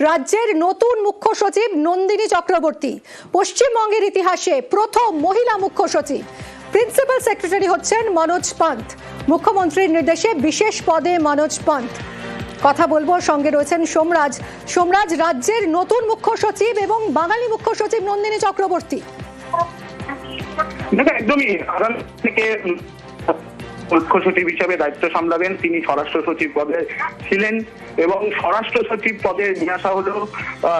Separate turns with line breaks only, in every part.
রাজ্যের নতুন মুখ্য সচিব নন্দিনী চক্রবর্তী, পশ্চিমবঙ্গের ইতিহাসে প্রথম মহিলা মুখ্য সচিব। প্রিন্সিপাল সেক্রেটারি হচ্ছেন মনোজ পান্থ। মুখ্যমন্ত্রীর নির্দেশে বিশেষ পদে মনোজ পান্থ। কথা বলবো, সঙ্গে রয়েছেন সোমরাজ। সোমরাজ, রাজ্যের নতুন মুখ্য সচিব এবং বাঙালি মুখ্য সচিব নন্দিনী চক্রবর্তী।
একদমই আদালত থেকে মুখ্য সচিব হিসেবে দায়িত্ব সামলাবেন। তিনি স্বরাষ্ট্র সচিব পদে ছিলেন এবং স্বরাষ্ট্র সচিব পদে নিয়ে আসা হলো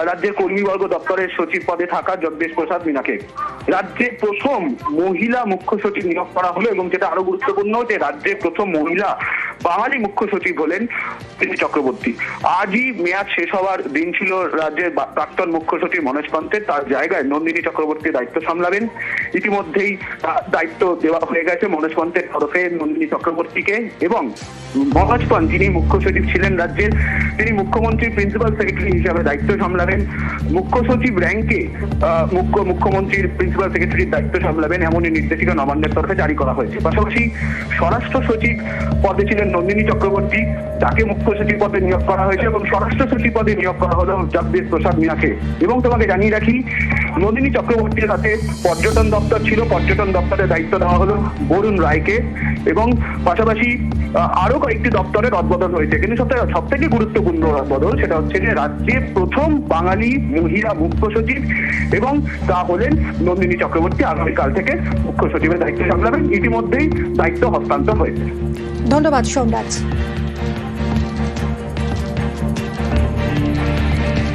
রাজ্যের কর্মীবর্গ দপ্তরের সচিব পদে থাকা জগদীশ প্রসাদ মীনাকে। রাজ্যে প্রথম মহিলা মুখ্য সচিব নিয়োগ করা হলো এবং যেটা আরো গুরুত্বপূর্ণ, যে রাজ্যের প্রথম মহিলা বাঙালি মুখ্য সচিব হলেন নন্দিনী চক্রবর্তী। আজই মেয়াদ শেষ হওয়ার দিন ছিল রাজ্যের প্রাক্তন মুখ্য সচিব মনোজ পান্থের। তার জায়গায় নন্দিনী চক্রবর্তী দায়িত্ব সামলাবেন। ইতিমধ্যেই দায়িত্ব দেওয়া হয়ে গেছে মনোজ পান্থের তরফে নন্দিনী চক্রবর্তীকে। এবং মনোজ পান্থ, যিনি মুখ্য সচিব ছিলেন রাজ্যের, তিনি মুখ্যমন্ত্রীর প্রিন্সিপাল সেক্রেটারি হিসাবে দায়িত্ব সামলাবেন। মুখ্য সচিব র্যাঙ্কে মুখ্যমন্ত্রীর প্রিন্সিপাল সেক্রেটারির দায়িত্ব সামলাবেন, এমনই নির্দেশিকা নবান্নের তরফে জারি করা হয়েছে। পাশাপাশি স্বরাষ্ট্র সচিব পদে ছিলেন নন্দিনী চক্রবর্তী, তাকে মুখ্য সচিব পদে নিয়োগ করা হয়েছে এবং স্বরাষ্ট্র সচিব পদে নিয়োগ করা হলো জগদীশ প্রসাদ মীনাকে। এবং তোমাকে জানিয়ে রাখি, নন্দিনী চক্রবর্তীর হাতে পর্যটন দপ্তর ছিল, পর্যটন দপ্তরের দায়িত্ব দেওয়া হলো বরুণ রায়কে। এবং পাশাপাশি আরো কয়েকটি দপ্তরের রদবদল হয়েছে, কিন্তু সব থেকে গুরুত্বপূর্ণ রদবদল সেটা হচ্ছে যে রাজ্যে প্রথম বাঙালি মহিলা মুখ্য সচিব, এবং তা হলেন নন্দিনী চক্রবর্তী। আগামীকাল থেকে মুখ্য সচিবের দায়িত্ব সামলাবেন। ইতিমধ্যেই দায়িত্ব হস্তান্তর হয়েছে।
ধন্যবাদ সোমরাজ।